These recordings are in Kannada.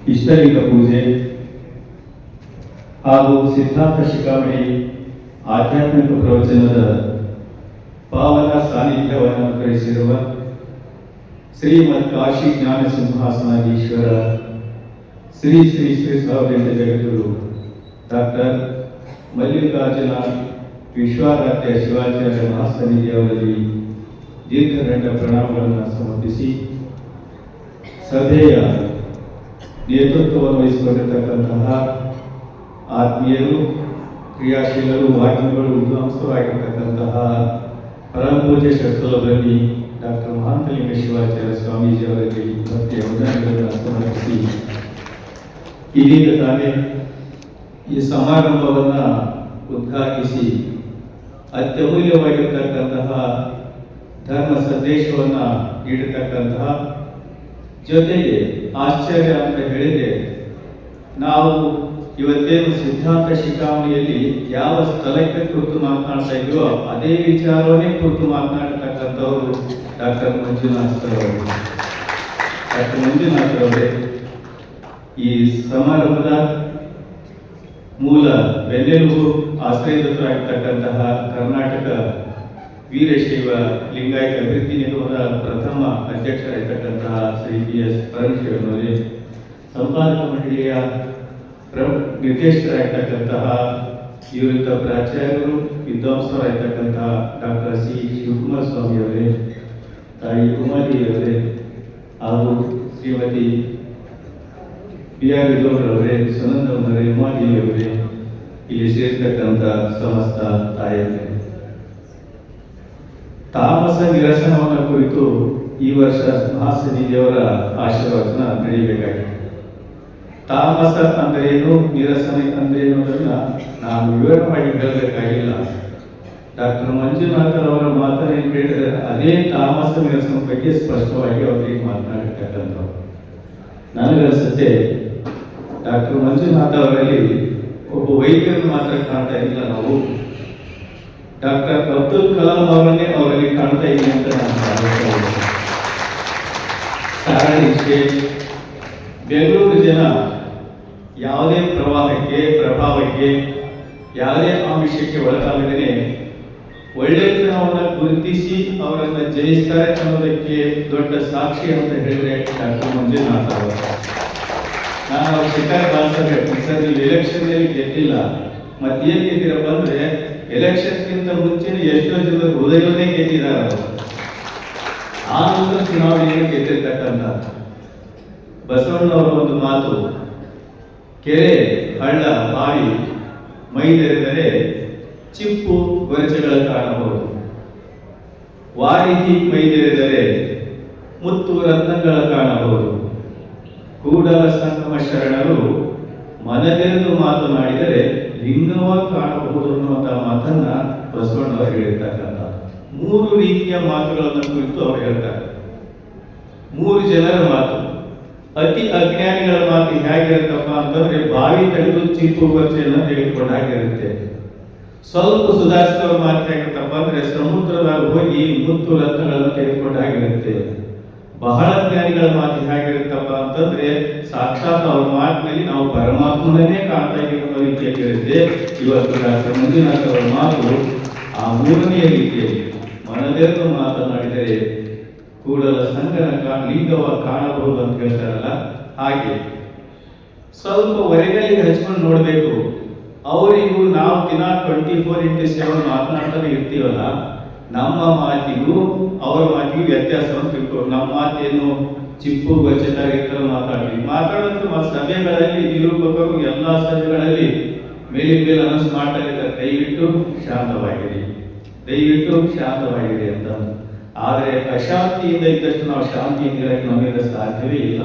ಇಷ್ಟಲಿಂಗ ಪೂಜೆ ಹಾಗೂ ಸಿದ್ಧಾಂತ ಶಿಖಾಮಣಿ ಆಧ್ಯಾತ್ಮಿಕ ಪ್ರವಚನದ ಪಾವನ ಸಾನ್ನಿಧ್ಯವನ್ನು ಅನುಗ್ರಹಿಸಿರುವ ಶ್ರೀಮದ್ ಕಾಶಿ ಜ್ಞಾನ ಸಿಂಹಾಸನಾಧೀಶ್ವರ ಶ್ರೀ ಶ್ರೀ ಶ್ರೀ ಸಾವಿರದ ಜಗದ್ಗುರು ಡಾಕ್ಟರ್ ಮಲ್ಲಿಕಾರ್ಜುನ ವಿಶ್ವಾರಾಧ್ಯ ಶಿವಾಚಾರ್ಯ ಮಹಾಸನ್ನಿಧಿಯವರಲ್ಲಿ ದೀರ್ಘದಂಡ ಪ್ರಣಾಮಗಳನ್ನು ಸಮರ್ಪಿಸಿ ಸಭೆಯ ನೇತೃತ್ವವನ್ನು ವಹಿಸಿಕೊಂಡಿರ್ತಕ್ಕಂತಹ ಆತ್ಮೀಯರು, ಕ್ರಿಯಾಶೀಲರು, ವಾಗ್ಮಿಗಳು, ವಿದ್ವಾಂಸರಾಗಿರ್ತಕ್ಕಂತಹ ಪರಮಪೂಜ್ಯ ಷಟ್ಕುಲಬ್ರಹ್ಮಿ ಡಾಕ್ಟರ್ ಮಹಾಂತಲಿಂಗ ಶಿವಾಚಾರ್ಯ ಸ್ವಾಮೀಜಿಯವರಿಗೆ ಭಕ್ತಿಯ ವಂದನೆಗಳನ್ನು ಸಮರ್ಪಿಸಿ ಇದೀಗ ತಾನೇ ಈ ಸಮಾರಂಭವನ್ನು ಉದ್ಘಾಟಿಸಿ ಅತ್ಯಮೂಲ್ಯವಾಗಿರ್ತಕ್ಕಂತಹ ಧರ್ಮ ಸಂದೇಶವನ್ನು ನೀಡತಕ್ಕಂತಹ ಜೊತೆಗೆ ಆಶ್ಚರ್ಯ ಅಂತ ಹೇಳಿದರೆ ನಾವು ಇವತ್ತೇನು ಸಿದ್ಧಾಂತ ಶಿಖಾಮಣಿಯಲ್ಲಿ ಯಾವ ಸ್ಥಳಕ್ಕೆ ಕುರಿತು ಮಾತನಾಡ್ತಾ ಇದ್ವೋ ಅದೇ ವಿಚಾರವನ್ನೇ ಕುರಿತು ಮಾತನಾಡತಕ್ಕಂಥವರು ಡಾಕ್ಟರ್ ಮಂಜುನಾಥ್ ಅವರು. ಡಾಕ್ಟರ್ ಮಂಜುನಾಥ್ ಅವರೇ ಈ ಸಮಾರಂಭದ ಮೂಲ ಬೆನ್ನೆಲುಬು ಆಶ್ರಯದತ್ತರಾಗಿರ್ತಕ್ಕಂತಹ ಕರ್ನಾಟಕ ವೀರಶೈವ ಲಿಂಗಾಯತ ಅಭಿವೃದ್ಧಿ ನಿಗಮದ ಪ್ರಥಮ ಅಧ್ಯಕ್ಷರಾಗಿರ್ತಕ್ಕಂತಹ ಶ್ರೀ PS ಪರಮೇಶ್ವರನವರೇ, ಸಂಪಾದಕ ಮಂಡಳಿಯ ನಿರ್ದೇಶಕರಾಗಿರ್ತಕ್ಕಂತಹ ನಿವೃತ್ತ ಪ್ರಾಚಾರ್ಯರು, ವಿದ್ವಾಂಸರಾಗಿರ್ತಕ್ಕಂತಹ ಡಾಕ್ಟರ್ C ಶಿವಕುಮಾರ ಸ್ವಾಮಿ ಅವರೇ, ತಾಯಿ ಉಮಾದೇವಿಯವರೇ ಹಾಗೂ ಶ್ರೀಮತಿ PR ವಿದೋರವರೇ, ಸುನಂದಮ್ಮರೇ, ಉಮಾದೇವಿಯವರೇ, ಇಲ್ಲಿ ಸೇರ್ತಕ್ಕಂಥ ಸಮಸ್ತ ತಾಯಂದಿರೇ, ತಾಮಸ ನಿರಸನವನ್ನು ಕುರಿತು ಈ ವರ್ಷ ಮಹಾಸನ್ನಿಧಿಯವರ ಆಶೀರ್ವಾದನ ನಡೆಯಬೇಕಾಗಿದೆ. ತಾಮಸ ಅಂದ್ರೇನು, ನಿರಸನ ಅಂದ್ರೇನು ಅನ್ನೋದನ್ನ ನಾನು ವಿವರವಾಗಿ ಹೇಳಬೇಕಾಗಿಲ್ಲ. ಡಾಕ್ಟರ್ ಮಂಜುನಾಥರವರ ಮಾತನ್ನು ಕೇಳಿದರೆ ಅದೇ ತಾಮಸ ನಿರಸನ ಬಗ್ಗೆ ಸ್ಪಷ್ಟವಾಗಿ ಅವರಿಗೆ ಮಾತನಾಡಿರ್ತಕ್ಕಂಥವ್ರು. ನನಗನ್ಸುತ್ತೆ ಡಾಕ್ಟರ್ ಮಂಜುನಾಥ ಅವರಲ್ಲಿ ಒಬ್ಬ ವೈದ್ಯರನ್ನು ಮಾತ್ರ ಕಾಣ್ತಾ ಇಲ್ಲ, ನಾವು ಡಾಕ್ಟರ್ ಅಬ್ದುಲ್ ಕಲಾಂ ಅವರನ್ನೇ ಅವರಲ್ಲಿ ಕಾಣ್ತಾ ಇದ್ದೀನಿ ಅಂತ ನಾನು ಭಾವಿಸ್ತಾ. ಕಾರಣ ಇಷ್ಟೇ, ಬೆಂಗಳೂರು ಜನ ಯಾವುದೇ ಪ್ರಭಾವಕ್ಕೆ ಯಾವುದೇ ಆಮಿಷಕ್ಕೆ ಒಳಗಾಗದೇ ಒಳ್ಳೆತನವನ್ನು ಗುರುತಿಸಿ ಅವರನ್ನು ಜಯಿಸ್ತಾರೆ ಅನ್ನೋದಕ್ಕೆ ದೊಡ್ಡ ಸಾಕ್ಷಿ ಅಂತ ಹೇಳಿದ್ರೆ ಡಾಕ್ಟರ್ ಮಂಜುನಾಥ್ ಅವರು. ನಾನು ಅವ್ರ ಶಿಕಾರಿ ಭಾವಿಸಬೇಕು, ಸರ್ ನೀವು ಎಲೆಕ್ಷನ್ನಲ್ಲಿ ಗೆದ್ದಿಲ್ಲ, ಮತ್ತೇನು ಗೆದ್ದಿರಪ್ಪ ಅಂದರೆ ಎಲೆಕ್ಷನ್ಗಿಂತ ಮುಂಚೆ ಎಷ್ಟೋ ಜನರು ಹೃದಯವನ್ನೇ ಗೆದ್ದಿದ್ದಾರೆ ಅವರು. ಆ ನಂತರ ಚುನಾವಣೆಯನ್ನು ಗೆದ್ದಿರ್ತಕ್ಕಂಥ ಬಸವಣ್ಣವರ ಒಂದು ಮಾತು, ಕೆರೆ, ಹಳ್ಳ, ಬಾವಿ ಮೈದೆರೆದರೆ ಚಿಪ್ಪು ಗೊರಚೆಗಳ ಕಾಣಬಹುದು, ವಾರಿಧಿ ಮೈದೆರೆದರೆ ಮುತ್ತು ರತ್ನಗಳ ಕಾಣಬಹುದು, ಕೂಡಲ ಸಂಗಮ ಶರಣರು ಮನದೆರೆದು ಮಾತನಾಡಿದರೆ ಲಿಂಗವ ಕಾಣಬಹುದು ಅನ್ನುವಂಥ ಮಾತನ್ನ ಬಸವಣ್ಣವರು ಹೇಳಿರ್ತಕ್ಕಂಥ ಮೂರು ರೀತಿಯ ಮಾತುಗಳನ್ನು ಕುರಿತು ಅವರು ಹೇಳ್ತಾರೆ. ಮೂರು ಜನರ ಮಾತು. ಅತಿ ಅಜ್ಞಾನಿಗಳ ಮಾತು ಹೇಗಿರುತ್ತಪ್ಪ ಅಂತಂದ್ರೆ ಬಾವಿ ತೆಗೆದು ಚಿಪ್ಪು ಗೊರಚೆಯನ್ನು ತೆಗೆದುಕೊಂಡು ಹಾಗಿರುತ್ತೆ. ಸ್ವಲ್ಪ ಸುಧಾರಿಸಿದವ್ರ ಮಾತು ಹೇಗಿರುತ್ತಪ್ಪ ಅಂದ್ರೆ ಸಮುದ್ರದಾಗ ಹೋಗಿ ಮುತ್ತು ರತ್ನಗಳನ್ನು ತೆಗೆದುಕೊಂಡು ಹಾಗಿರುತ್ತೆ. ಬಹಳ ಜ್ಞಾನಿಗಳ ಮಾತು ಹೇಗಿರುತ್ತಪ್ಪ ಅಂತಂದ್ರೆ ಸಾಕ್ಷಾತ್ ಅವ್ರ ಮಾತಿನಲ್ಲಿ ನಾವು ಪರಮಾತ್ಮನನ್ನೇ ಕಾಣ್ತಾ ಇದ್ದೀವಿ ಅನ್ನೋ ರೀತಿಯಾಗಿರುತ್ತೆ. ಇವತ್ತು ಡಾಕ್ಟರ್ ಮಂಜುನಾಥ್ ಅವರ ಮಾತು ಆ ಮೂರನೆಯ ರೀತಿಯಲ್ಲಿ ಮನದೆರೆದು ಮಾತನಾಡಿದರೆ ಕೂಡಲ ಸಂಗನ ಲಿಂಗವ ಕಾಣಬಹುದು ಅಂತ ಹೇಳ್ತಾರಲ್ಲ, ಹಾಗೆ ಸ್ವಲ್ಪ ಹೊರಗಲ್ಲಿಗೆ ಹಚ್ಕೊಂಡು ನೋಡ್ಬೇಕು. ಅವರಿಗೂ ನಾವು ದಿನ 24x7 ಮಾತನಾಡ್ತಾನೆ ಇರ್ತೀವಲ್ಲ, ನಮ್ಮ ಮಾತಿಗೂ ಅವರ ಮಾತಿಗೂ ವ್ಯತ್ಯಾಸವನ್ನು ತಿಳ್ಕೊ. ನಮ್ಮ ಮಾತೇನು ಚಿಪ್ಪು ಗೊಚ್ಚದಾಗಿರ್ತಾರೆ ಮಾತಾಡೋದು ಸಭೆಗಳಲ್ಲಿ ನಿರೂಪಕರು ಎಲ್ಲ ಸಭೆಗಳಲ್ಲಿ ಮೇಲೆ ಅನೌನ್ಸ್ ಮಾಡ್ತಾ ಇರ್ತಾರೆ, ದಯವಿಟ್ಟು ಶಾಂತವಾಗಿರಿ, ದಯವಿಟ್ಟು ಶಾಂತವಾಗಿರಿ ಅಂತ. ಆದರೆ ಅಶಾಂತಿಯಿಂದ ಇದ್ದಷ್ಟು ನಾವು ಶಾಂತಿಯಿಂದ ಇರಕ್ಕೆ ನಮ್ಮಿಂದ ಸಾಧ್ಯವೇ ಇಲ್ಲ.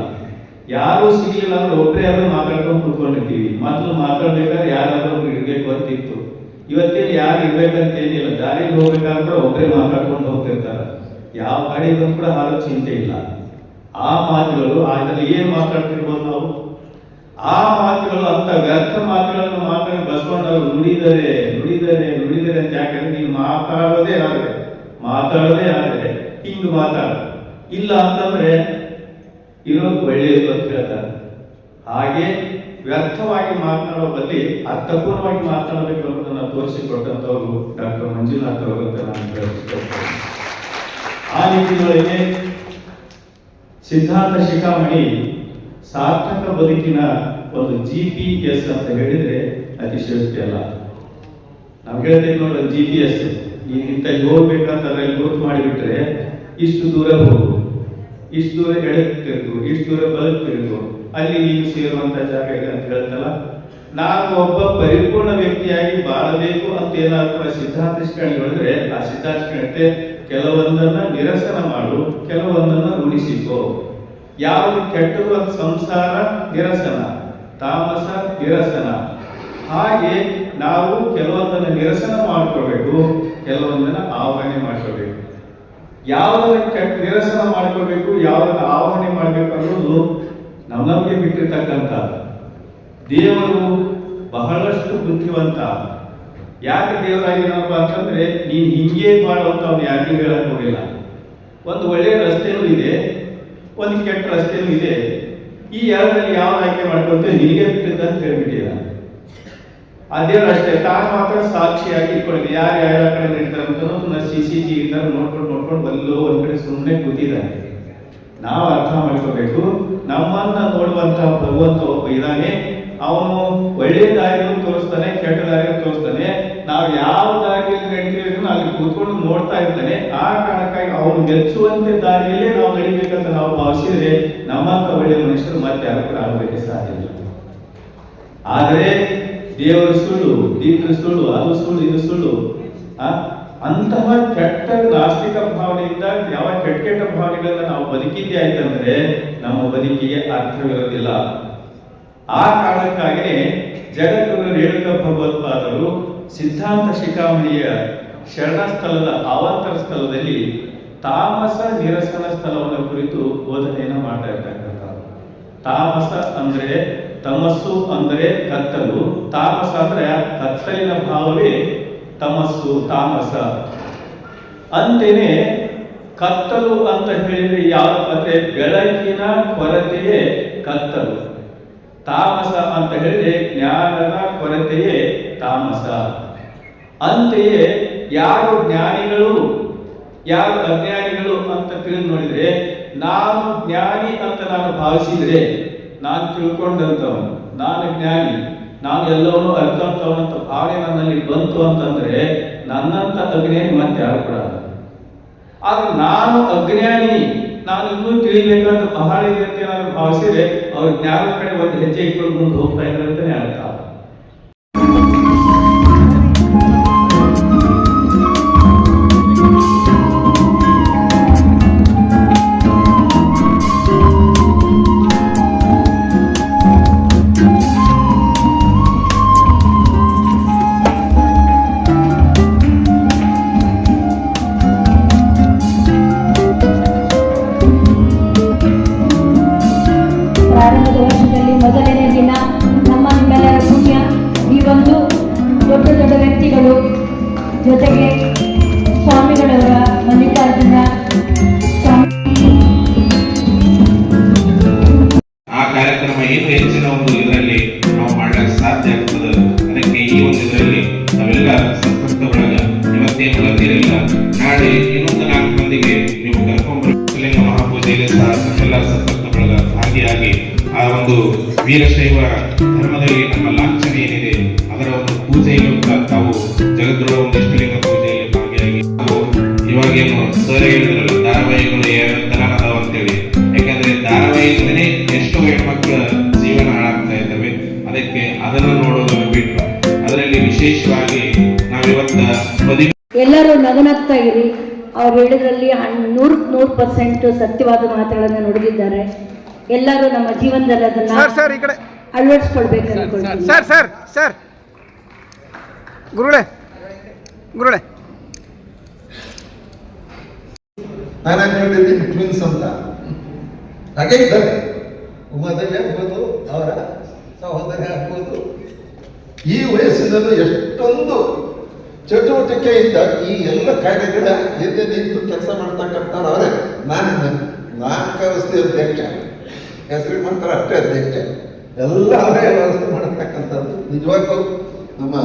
ಯಾರು ಸಿಗಲಿಲ್ಲ ಅಂದ್ರೆ ಒಬ್ಬರೇ ಯಾರು ಮಾತಾಡ್ಕೊಂಡು ಕೂತ್ಕೊಂಡಿರ್ತೀವಿ. ಮೊದಲು ಮಾತಾಡ್ಬೇಕಾದ್ರೆ ಯಾರಾದ್ರೂ ಇರ್ಬೇಕು ಅಂತಿತ್ತು. ಇವತ್ತೇನು ಯಾರು ಇರ್ಬೇಕಂತ ಏನಿಲ್ಲ, ದಾರಿಗೆ ಹೋಗ್ಬೇಕಾದ್ರೆ ಒಬ್ಬರೇ ಮಾತಾಡ್ಕೊಂಡು ಹೋಗ್ತಿರ್ತಾರೆ. ಯಾವ ಗಾಡಿ ಬಂದು ಕೂಡ ಹಾರೋ ಚಿಂತೆ ಇಲ್ಲ. ಆ ಮಾತುಗಳು ಅದರಲ್ಲಿ ಏನು ಮಾತಾಡ್ತಿರ್ಬೋದು ನಾವು, ಆ ಮಾತುಗಳು ಅಂತ ವ್ಯರ್ಥ ಮಾತುಗಳನ್ನು ಮಾತಾಡಿ ಬಸವಣ್ಣವರು ನುಡಿದರೆ ಅಂತ ಯಾಕಂದ್ರೆ ನೀನು ಮಾತಾಡೋದೇ ಆದರೆ ಹಿಂಗೆ ಮಾತಾಡ ಇಲ್ಲ ಅಂತಂದ್ರೆ ಇರೋದು ಒಳ್ಳೆಯದು ಅಂತ ಹೇಳ್ತಾರೆ. ಹಾಗೆ ವ್ಯರ್ಥವಾಗಿ ಮಾತನಾಡೋ ಬದಲಿ ಅರ್ಥಪೂರ್ಣವಾಗಿ ಮಾತನಾಡಬೇಕು ಅನ್ನೋದನ್ನು ತೋರಿಸಿಕೊಟ್ಟಂಥವರು ಡಾಕ್ಟರ್ ಮಂಜುನಾಥ್ ಅವರು ಅಂತ ನಾನು ಹೇಳ್ತಿದ್ದೇನೆ. ಆ ನಿಟ್ಟಿನೊಳಗೆ ಸಿದ್ಧಾಂತ ಶಿಖಾಮಣಿ ಸಾರ್ಥಕ ಬದುಕಿನ ಒಂದು GPS ಅಂತ ಹೇಳಿದ್ರೆ ಅತಿಶಯೋಕ್ತಿ ಅಲ್ಲ. ನಾವು ಹೇಳ್ತೇವೆ ನೋಡಿ, GPS ಇಂಥ ಹೋಗ್ಬೇಕಂತ ಅದ್ರಲ್ಲಿ ಗುರುತು ಮಾಡಿಬಿಟ್ರೆ ಇಷ್ಟು ದೂರ ಹೋಗು, ಇಷ್ಟು ದೂರ ಎಡಕ್ಕೆ ತಿರುಗು, ಇಷ್ಟು ದೂರ ಬಲಕ್ಕೆ ತಿರುಗು, ಅಲ್ಲಿ ನೀವು ಸೇರುವಂತ ಜಾಗ ಇದೆ ಅಂತ ಹೇಳ್ತಲ್ಲ. ನಾನು ಒಬ್ಬ ಪರಿಪೂರ್ಣ ವ್ಯಕ್ತಿಯಾಗಿ ಬಾಳಬೇಕು ಅಂತ ಏನಾದ್ರು ಸಿದ್ಧಾಂತ ಹೇಳಿದ್ರೆ ಆ ಸಿದ್ಧಾಂತ ಕೆಲವೊಂದನ್ನ ನಿರಸನ ಮಾಡು, ಕೆಲವೊಂದನ್ನ ರೂಢಿಸಿಕೋ. ಯಾವುದು ಕೆಟ್ಟದು ಅಂತ ಸಂಸಾರ ನಿರಸನ, ತಾಮಸ ನಿರಸನ. ಹಾಗೆ ನಾವು ಕೆಲವೊಂದನ್ನು ನಿರಸನ ಮಾಡ್ಕೋಬೇಕು, ಕೆಲವೊಂದನ್ನು ಆವಾಹನೆ ಮಾಡ್ಕೋಬೇಕು. ಯಾವುದನ್ನ ನಿರಸನ ಮಾಡ್ಕೋಬೇಕು, ಯಾವುದನ್ನ ಆವಾಹನೆ ಮಾಡಬೇಕು ಅನ್ನೋದು ನಮಗೆ ಬಿಟ್ಟಿರ್ತಕ್ಕಂಥ. ದೇವರು ಬಹಳಷ್ಟು ಬುದ್ಧಿವಂತ. ಯಾಕೆ ದೇವರಾಗಿನಪ್ಪ ಅಂತಂದ್ರೆ ನೀನು ಹಿಂಗೆ ಮಾಡುವಂತ ಅವ್ನು ಯಾರಿಗೂ ಹೇಳಕ್ ಹೋಗಿಲ್ಲ. ಒಂದು ಒಳ್ಳೆಯ ರಸ್ತೆನೂ ಇದೆ, ಒಂದು ಕೆಟ್ಟ ರಸ್ತೆನೂ ಇದೆ. ಈ ಎರಡರಲ್ಲಿ ಯಾವ್ದು ಆಯ್ಕೆ ಮಾಡ್ಕೊಂತ ನಿನಗೆ ಬಿಟ್ಟಿದ್ದ ಅಂತ ಹೇಳ್ಬಿಟ್ಟಿಲ್ಲ. ಅದೇ ಅಷ್ಟೇ, ತಾನು ಮಾತ್ರ ಸಾಕ್ಷಿಯಾಗಿ ಇಟ್ಕೊಂಡಿದೆ. ಯಾರು ಯಾವ ಕಡೆ ನಡೀತಾರೆ ಅಂತ CCTV ನೋಡ್ಕೊಂಡು ಎಲ್ಲೋ ಒಂದ್ ಕಡೆ ಸುಮ್ಮನೆ ಕೂತಿದ್ದಾನೆ. ನಾವು ಅರ್ಥ ಮಾಡ್ಕೋಬೇಕು, ನಮ್ಮನ್ನ ನೋಡುವಂತ ಭಗವಂತ ಒಬ್ಬ ಇದ್ದಾನೆ. ಅವನು ಒಳ್ಳೆ ದಾರಿಯನ್ನು ತೋರಿಸ್ತಾನೆ, ಕೆಟ್ಟ ದಾರಿಯನ್ನು ತೋರಿಸ್ತಾನೆ. ನಾವು ಯಾವ ದಾರಿಯಲ್ಲಿ ನಡೀತೀವಿ ಅಲ್ಲಿ ಕೂತ್ಕೊಂಡು ನೋಡ್ತಾ ಇರ್ತಾನೆ. ಆ ಕಾರಣಕ್ಕಾಗಿ ಅವನು ಮೆಚ್ಚುವಂತೆ ದಾರಿಯಲ್ಲೇ ನಾವು ನಡಿಬೇಕಂತ ನಾವು ಭಾವಿಸಿದ್ರೆ ನಮ್ಮಂತ ಒಳ್ಳೆಯ ಮನುಷ್ಯರು ಮತ್ತೆ ಯಾರು ಕೂಡ ಆಗಲಿಕ್ಕೆ ಸಾಧ್ಯ ಇಲ್ಲ. ಆದರೆ ದೇವರು ಸುಳ್ಳು, ದೀರ್ಘ ಸುಳ್ಳು, ಅದು ಸುಳ್ಳು, ಇದು ಸುಳ್ಳು. ಅಂತಹ ಕೆಟ್ಟ ನಾಸ್ತಿಕ ಭಾವನೆಯಿಂದ ಯಾವ ಕೆಟ್ಟ ಭಾವನೆಗಳನ್ನ ನಾವು ಬದುಕಿದ್ದೆ ಆಯ್ತಂದ್ರೆ ನಮ್ಮ ಬದುಕಿಗೆ ಅರ್ಥವಿರೋದಿಲ್ಲ. ಆ ಕಾರಣಕ್ಕಾಗಿಯೇ ಜಗದ್ಗುರು ರೇಣುಕ ಭಗವತ್ಪಾದರು ಸಿದ್ಧಾಂತ ಶಿಖಾಮಣಿಯ ಶರಣಸ್ಥಳದ ಅವಾಂತರ ಸ್ಥಳದಲ್ಲಿ ತಾಮಸ ನಿರಸನ ಸ್ಥಳವನ್ನು ಕುರಿತು ಬೋಧನೆಯನ್ನು ಮಾಡ್ತಾ ಇರ್ತಕ್ಕಂಥ. ತಾಮಸ ಅಂದ್ರೆ ತಮಸ್ಸು ಅಂದ್ರೆ ಕತ್ತಲು, ತಾಮಸ ಅಂದ್ರೆ ಕತ್ತಲಿನ ಭಾವವೇ ತಮಸ್ಸು, ತಾಮಸ. ಅಂತೆಯೇ ಕತ್ತಲು ಅಂತ ಹೇಳಿದ್ರೆ ಯಾವ ಅಂದ್ರೆ ಬೆಳಕಿನ ಕೊರತೆಯೇ ಕತ್ತಲು. ತಾಮಸ ಅಂತ ಹೇಳಿದ್ರೆ ಜ್ಞಾನದ ಕೊರತೆಯೇ ತಾಮಸ. ಅಂತೆಯೇ ಯಾರು ಜ್ಞಾನಿಗಳು ಯಾರು ಅಜ್ಞಾನಿಗಳು ಅಂತ ತಿಳಿದು ನೋಡಿದ್ರೆ, ನಾನು ಜ್ಞಾನಿ ಅಂತ ನಾನು ಭಾವಿಸಿದ್ರೆ, ನಾನು ತಿಳ್ಕೊಂಡಂತವನು, ನಾನು ಜ್ಞಾನಿ, ನಾನು ಎಲ್ಲವನ್ನೂ ಅರ್ಥವಂತವನಂತ ಭಾವನೆ ನನ್ನಲ್ಲಿ ಬಂತು ಅಂತಂದ್ರೆ ನನ್ನಂತ ಅಜ್ಞಾನಿ ಮತ್ತೆ ಯಾರು ಕೂಡ. ಆದ್ರೆ ನಾನು ಅಜ್ಞಾನಿ, ನಾನು ಇನ್ನೂ ತಿಳಿಬೇಕಂತ ಬಹಳ ಇದೆ ಅಂತ ನಾನು ಭಾವಿಸಿದ್ರೆ ಅವ್ರ ಜ್ಞಾನದ ಕಡೆ ಒಂದು ಹೆಜ್ಜೆ ಇಟ್ಕೊಂಡು ಮುಂದೆ ಹೋಗ್ತಾ ಇದ್ದಾರೆ ಅಂತಾನೆ ಅರ್ಥ. ಪ್ರಾರಂಭದ ವರ್ಷದಲ್ಲಿ ಮೊದಲನೇ ದಿನ ನಮ್ಮ ನಿಮ್ಮೆಲ್ಲರ ಪುಣ್ಯ, ಈ ಒಂದು ದೊಡ್ಡ ದೊಡ್ಡ ವ್ಯಕ್ತಿಗಳು ಜೊತೆಗೆ ಸ್ವಾಮಿಗಳವರ ಮಲ್ಲಿಕಾರ್ಜುನ ಆ ಕಾರ್ಯಕ್ರಮ ಏನು ಹೆಚ್ಚಿನ ಒಂದು ಇದರಲ್ಲಿ ನಾವು ಮಾಡಲಿಕ್ಕೆ ಸಾಧ್ಯ ಆಗ್ತದೆ. ಅದಕ್ಕೆ ಈ ಒಂದು ಇದರಲ್ಲಿ ನಾವೆಲ್ಲ ಸಂಪರ್ಕದೊಳಗ ಇವತ್ತೇನು ಬರ್ತಿರಲಿಲ್ಲ, ನಾಳೆ ಇನ್ನೊಂದು 4 ಮಂದಿಗೆ ನೀವು ಕರ್ಕೊಂಡ್ಬರ್ಲಿಂಗ ಮಹಾಪೂಜೆಯಲ್ಲಿ ಸಹ ಎಲ್ಲ ಸಂಪರ್ಕದೊಳಗ ಭಾಗಿಯಾಗಿ ಆ ಒಂದು ವೀರಶೈವ ಧರ್ಮದಲ್ಲಿ ನಮ್ಮ ಲಾಂಛನ ಏನಿದೆ ಅದರ ಒಂದು ಪೂಜೆಯಲ್ಲೂ ಕೂಡ ತಾವು ಜಗದ್ಗುರು ಒಂದು ಇಷ್ಟಲಿಂಗ ಪೂಜೆಯಲ್ಲಿ ಭಾಗಿಯಾಗಿ ನಾವು ಇವಾಗೇನು ಸರ್ ಹೇಳಿದ್ರಲ್ಲ ಧಾರಾವಾಹಿಗಳು ಯಾವ್ಯಾವ ಅಂತೇಳಿ, ಯಾಕಂದ್ರೆ ಧಾರಾವಾಹಿಯಿಂದನೇ ಎಷ್ಟೋ ಹೆಣ್ಮಕ್ಳ ಜೀವನ ಹಾಳಾಗ್ತಾ ಇದ್ದಾವೆ. ಅದಕ್ಕೆ ಅದನ್ನು ನೋಡೋದನ್ನು ಬಿಟ್ಟು ಅದರಲ್ಲಿ ವಿಶೇಷವಾಗಿ ನಾವಿವತ್ತ ಎಲ್ಲರೂ ನಗನಗ್ತಾ ಇರಿ. ಅವ್ರು ಹೇಳಿದ್ರಲ್ಲಿ 100% ಸತ್ಯವಾದ ಮಾತುಗಳನ್ನು ನುಡಿದಿದ್ದಾರೆ. ಎಲ್ಲರೂ ನಮ್ಮ ಜೀವನದಲ್ಲಿ ಅದನ್ನ ಅಳವಡಿಸ್ಕೊಳ್ಬೇಕು ಅನ್ಕೊಳ್ತೀನಿ. ಸರ್ ಗುರುಗಳೇ ನಾನು ಹೇಳಿದ್ದೀನಿ ಟ್ವಿನ್ಸ್ ಅಂತ ಹಾಗೆ ಇದ್ದಾರೆ. ಉಮಾದೇವಿ ಆಗ್ಬೋದು, ಅವರ ಸಹೋದರಿ ಆಗ್ಬೋದು. ಈ ವಯಸ್ಸಿನಲ್ಲೂ ಎಷ್ಟೊಂದು ಚಟುವಟಿಕೆಯಿಂದ ಈ ಎಲ್ಲ ಕಾರ್ಯಗಳ ಎದ್ದು ನಿಂತು ಕೆಲಸ ಮಾಡ್ತಕ್ಕಂಥವ್ರು ಅವರೇ. ನಾನು ನಾಲ್ಕು ಅವಸ್ಥೆ ಅಧ್ಯಕ್ಷ, ಹೆಸರಿಗೆ ಮಾತ್ರ ಅಷ್ಟೇ ಅಧ್ಯಕ್ಷ. ಎಲ್ಲ ಅವರೇ ವ್ಯವಸ್ಥೆ ಮಾಡತಕ್ಕಂಥದ್ದು. ನಿಜವಾಗ್ಲೂ ನಮ್ಮ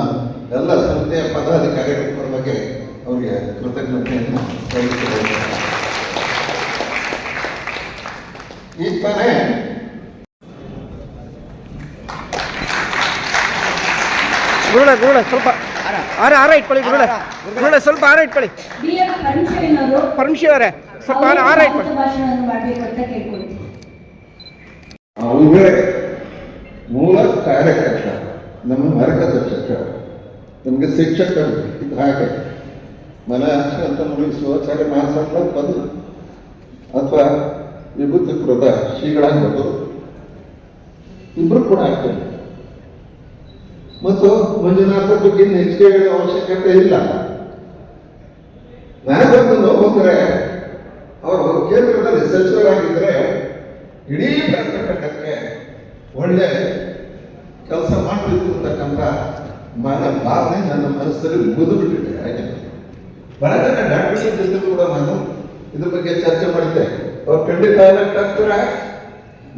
ಎಲ್ಲ ಸಂಸ್ಥೆಯ ಪದಾಧಿಕಾರಿಗಳ ಪರವಾಗಿ ಅವರಿಗೆ ಕೃತಜ್ಞತೆಯನ್ನು ಸಲ್ಲಿಸಬೇಕು. ಈಗ ತಾನೇ ಗುರುಳೆ ಸ್ವಲ್ಪ ಆರ ಇಟ್ಕೊಳ್ಳಿ. ಗುರುಳೆ ಸ್ವಲ್ಪ ಆರ ಇಟ್ಕೊಳ್ಳಿ. ಪರಮಶಿವ ಅವರೇ ಸ್ವಲ್ಪ ಆರ ಇಟ್ಕೊಳ್ಳಿ. ಭಾಷಣವನ್ನು ಮಾಡಬೇಕು ಅಂತ ಕೇಳ್ಕೊಳ್ತೀನಿ. ಅವರೇ ಮೂಲ ಕಾರ್ಯಕರ್ತ, ನಮ್ಮ ಮಾರ್ಗದರ್ಶಕ, ನಮಗೆ ಶಿಕ್ಷಕರು. ಇದು ಹಾಗೆ ಮನ ಅಂತ ಮುಗಿಸುವ ಸರಿ ಮಾಸಗಳ ಬದಲು ಅಥವಾ ವಿಭೂತಿಪುರದ ಶ್ರೀಗಳಾಗ್ಬೋದು, ಇಬ್ಬರು ಕೂಡ ಆಗ್ತದೆ. ಮತ್ತು ಮಂಜುನಾಥ ಬಗ್ಗೆ ಹೆಚ್ಚಿಗೆ ಹೇಳುವ ಅವಶ್ಯಕತೆ ಇಲ್ಲ. ನನಗೊಂದು ಹೋದರೆ ಅವರು ಕೇಂದ್ರದಲ್ಲಿ ಸಚಿವರಾಗಿದ್ದರೆ ಇಡೀ ಕರ್ನಾಟಕಕ್ಕೆ ಒಳ್ಳೆ ಕೆಲಸ ಮಾಡಬೇಕು ಅಂತಕ್ಕಂಥ ಭಾವನೆ ನನ್ನ ಮನಸ್ಸಲ್ಲಿ ಮುಗಿದುಬಿಟ್ಟಿದೆ. ಹಾಗೆ ಬಹಳ ಜನ ಡಾಕ್ಟರ್ ಜೊತೆ ಕೂಡ ನಾನು ಇದ್ರ ಬಗ್ಗೆ ಚರ್ಚೆ ಮಾಡಿದ್ದೆ. ಅವ್ರು ಖಂಡಿತ ಎಲೆಕ್ಟ್ ಆಗ್ತಾರೆ.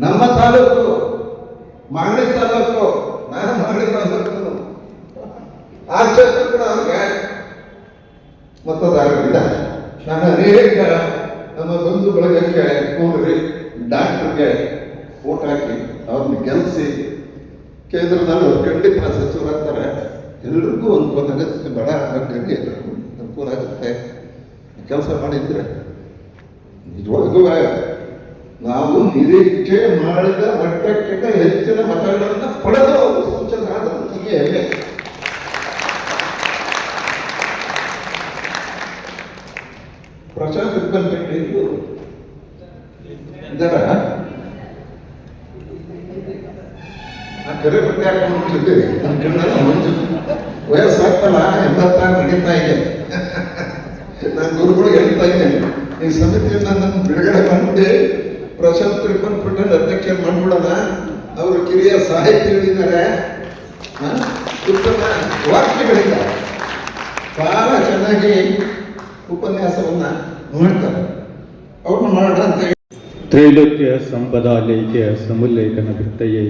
ನಮ್ಮ ತಾಲೂಕು ಮಾಗಡಿ ತಾಲೂಕು, ನಾನು ಮಾಗಡಿ ತಾಲೂಕು, ಆ ಕ್ಷೇತ್ರ ಕೂಡ ಅವ್ರಿಗೆ ಮತದಾರರಿಲ್ಲ. ನಾನು ಅನೇಕ ನಮ್ಮ ಬಂಧು ಬಳಗಕ್ಕೆ ಕೂಡಿ ಡಾಕ್ಟರ್ಗೆ ಓಟ್ ಹಾಕಿ ಅವ್ರನ್ನ ಗೆಲ್ಲಿಸಿ ಕೇಂದ್ರದಲ್ಲಿ ಅವ್ರು ಖಂಡಿತ ಸಚಿವರಾಗ್ತಾರೆ. ಎಲ್ರಿಗೂ ಒಂದು ಅಗತ್ಯ ಬಡ ಬಗ್ಗೆ ಅನುಕೂಲ ಆಗುತ್ತೆ ಕೆಲಸ ಮಾಡಿದ್ರೆ. ನಿಜವಾಗೂ ನಾವು ನಿರೀಕ್ಷೆ ಮಾಡಿದ ಮಟ್ಟಕ್ಕಿಂತ ಹೆಚ್ಚಿನ ಮತಗಳನ್ನು ಪಡೆದು ಸೂಚನೆ ಆದಕ್ಕೆ ಪ್ರಶಾಂತ್ ಇಬ್ಬಲ್ಪೇಟೆ ಇದರ ಆ ಕೆರೆ ಪಟ್ಟೆ ಹಾಕೊಂಡಿದ್ದೀವಿ. ನನ್ನ ಕಣ್ಣೆಲ್ಲ ಮಂಜು ವಯಸ್ಸಾಗ್ತಲ್ಲ, 86 ನಡೀತಾ ಇದೆ. ನಾನು ಗುರುಗಳಿಗೆ ಹೇಳ್ತಾ ಇದ್ದೇನೆ, ಈ ಸಮಿತಿಯಿಂದ ನನ್ನ ಬಿಡುಗಡೆ ಮಾಡಿ ಪ್ರಶಾಂತ್ ತ್ರಿಪನ್ಪೇಟೆ ಅಧ್ಯಕ್ಷ ಮಾಡ್ಬಿಡೋಣ. ಅವರು ಕಿರಿಯ ಸಾಹಿತಿಗಳಿದ್ದಾರೆ, ಉತ್ತಮ ವಾಕ್ಯಗಳಿದ್ದಾರೆ, ಬಹಳ ಚೆನ್ನಾಗಿ ಉಪನ್ಯಾಸವನ್ನ ಮಾಡ್ತಾರೆ. ಅವ್ರನ್ನ ಮಾಡೋಣ ಅಂತ. ತ್ರೈಲೋಕ್ಯ ಸಂಪದಾಲೇಖ್ಯ ಸಮುಲ್ಲೇಖನ ವೃತ್ತಯೇ